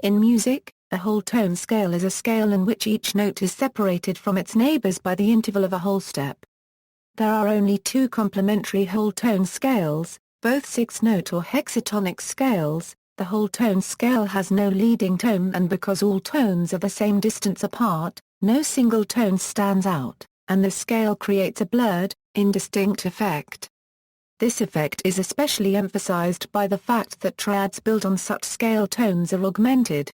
In music, a whole tone scale is a scale in which each note is separated from its neighbors by the interval of a whole step. There are only two complementary whole tone scales, both six-note or hexatonic scales. The whole tone scale has no leading tone, and because all tones are the same distance apart, no single tone stands out, and the scale creates a blurred, indistinct effect. This effect is especially emphasized by the fact that triads built on such scale tones are augmented.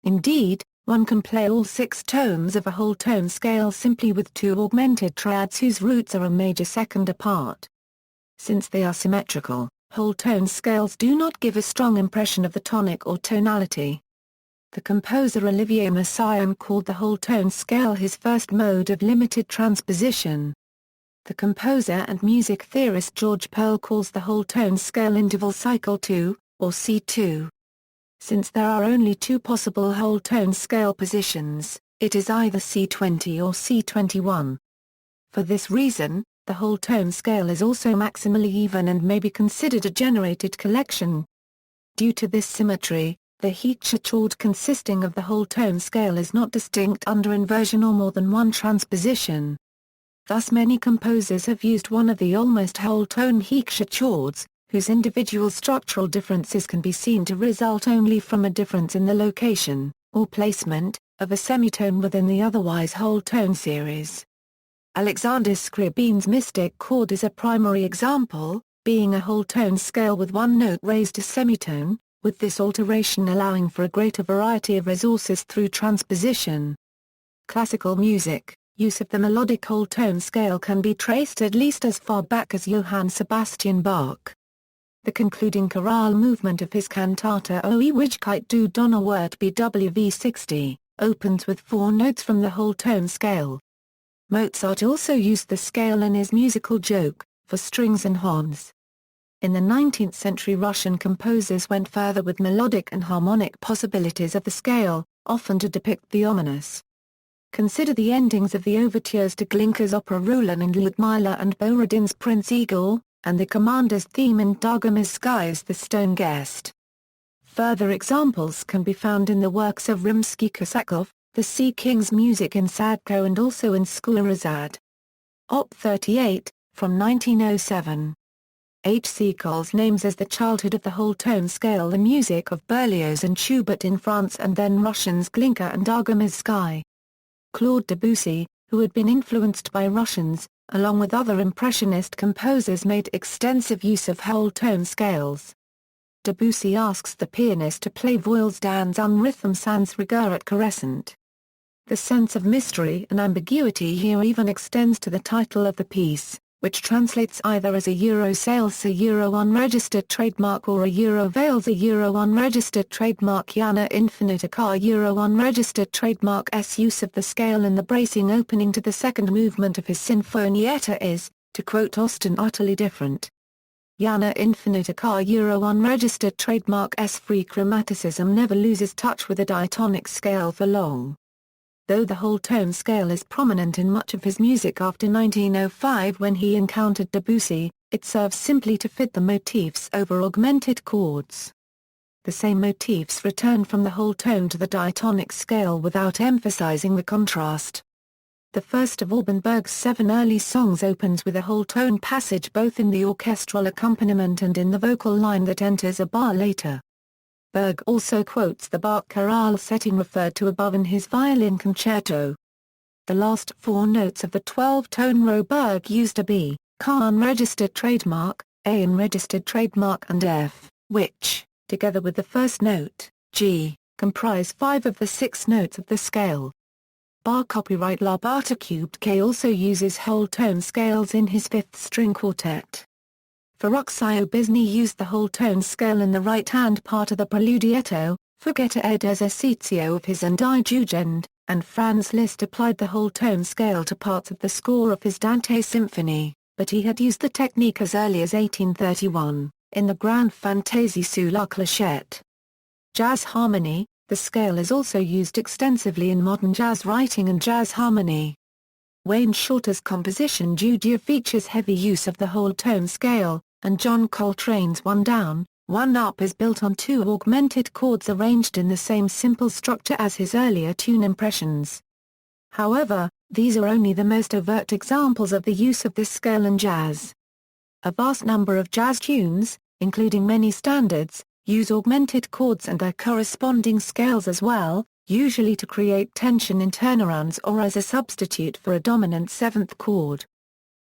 Indeed, one can play all six tones of a whole tone scale simply with two augmented triads whose roots are a major second apart. Since they are symmetrical, whole tone scales do not give a strong impression of the tonic or tonality. The composer Olivier Messiaen called the whole tone scale his first mode of limited transposition. The composer and music theorist George Pearl calls the whole tone scale interval cycle 2, or C2. Since there are only two possible whole tone scale positions, it is either C20 or C21. For this reason, the whole tone scale is also maximally even and may be considered a generated collection. Due to this symmetry, the hexachord consisting of the whole tone scale is not distinct under inversion or more than one transposition. Thus many composers have used one of the almost whole tone hexachords, whose individual structural differences can be seen to result only from a difference in the location, or placement, of a semitone within the otherwise whole tone series. Alexander Scriabin's mystic chord is a primary example, being a whole tone scale with one note raised to semitone, with this alteration allowing for a greater variety of resources through transposition. Classical music, use of the melodic whole tone scale can be traced at least as far back as Johann Sebastian Bach. The concluding chorale movement of his cantata O Ewigkeit du Donnerwort BWV 60, opens with four notes from the whole tone scale. Mozart also used the scale in his musical joke, for strings and horns. In the 19th century, Russian composers went further with melodic and harmonic possibilities of the scale, often to depict the ominous. Consider the endings of the overtures to Glinka's opera Roland and Ludmila and Borodin's Prince Igor, and the commander's theme in Dargamar's Skies the Stone Guest. Further examples can be found in the works of Rimsky-Korsakov, the Sea King's music in Sadko and also in Scheherazade. Op. 38, from 1907. H. C. Coles names as the childhood of the whole tone scale the music of Berlioz and Schubert in France and then Russians Glinka and Dargamar's Sky. Claude Debussy, who had been influenced by Russians, along with other Impressionist composers, made extensive use of whole tone scales. Debussy asks the pianist to play Voiles dans un rythme sans rigueur et caressant. The sense of mystery and ambiguity here even extends to the title of the piece, which translates either as a Euro sales a Euro unregistered trademark or a Euro vales a Euro unregistered trademark. Yana Infinita car Euro unregistered trademark. S use of the scale in the bracing opening to the second movement of his Sinfonietta is, to quote Austin, utterly different. Yana Infinita car Euro unregistered trademark. S free chromaticism never loses touch with the diatonic scale for long. Though the whole tone scale is prominent in much of his music after 1905 when he encountered Debussy, it serves simply to fit the motifs over augmented chords. The same motifs return from the whole tone to the diatonic scale without emphasizing the contrast. The first of Albanberg's 7 early songs opens with a whole tone passage both in the orchestral accompaniment and in the vocal line that enters a bar later. Berg also quotes the Bach chorale setting referred to above in his violin concerto. The last four notes of the 12-tone row Berg used are B, Ca unregistered trademark, A unregistered trademark and F, which, together with the first note, G, comprise 5 of the 6 notes of the scale. Bar copyright La Barta Cubed K also uses whole tone scales in his 5th string quartet. Ferruccio Bisni used the whole tone scale in the right-hand part of the Preludietto, Forgetta ed esercizio of his Andai Jugend, and Franz Liszt applied the whole tone scale to parts of the score of his Dante Symphony, but he had used the technique as early as 1831, in the Grande Fantaisie sous la clochette. Jazz harmony. The scale is also used extensively in modern jazz writing and jazz harmony. Wayne Shorter's composition Judia features heavy use of the whole tone scale, and John Coltrane's One Down, One up is built on two augmented chords arranged in the same simple structure as his earlier tune impressions. However, these are only the most overt examples of the use of this scale in jazz. A vast number of jazz tunes, including many standards, use augmented chords and their corresponding scales as well, usually to create tension in turnarounds or as a substitute for a dominant seventh chord.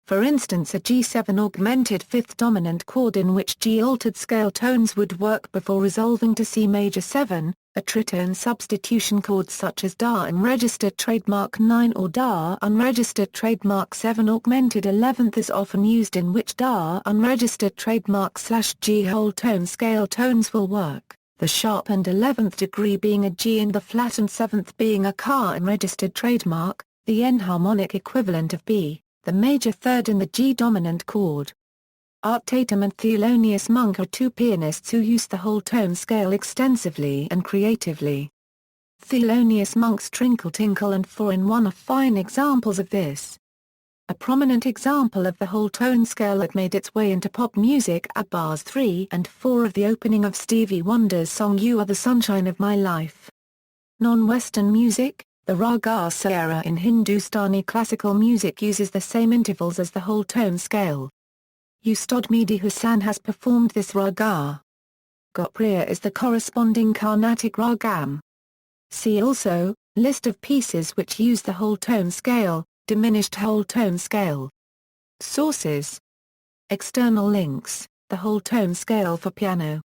For instance, a G7 augmented fifth dominant chord in which G-altered scale tones would work before resolving to C major 7, a tritone substitution chord such as Da unregistered trademark 9 or Da unregistered trademark 7 augmented 11th is often used in which Da unregistered trademark /G whole tone scale tones will work, the sharp and 11th degree being a G and the flat and 7th being a Ka unregistered trademark, the enharmonic equivalent of B, the major third in the G dominant chord. Art Tatum and Thelonious Monk are two pianists who use the whole tone scale extensively and creatively. Thelonious Monk's Trinkle Tinkle and 4-in-1 are fine examples of this. A prominent example of the whole tone scale that made its way into pop music are bars 3 and 4 of the opening of Stevie Wonder's song You Are the Sunshine of My Life. Non-Western music, the Raga Sahara in Hindustani classical music uses the same intervals as the whole tone scale. Ustad Mehdi Hussain has performed this raga. Gopriya is the corresponding Carnatic ragam. See also, list of pieces which use the whole tone scale, diminished whole tone scale. Sources. External links, the whole tone scale for piano.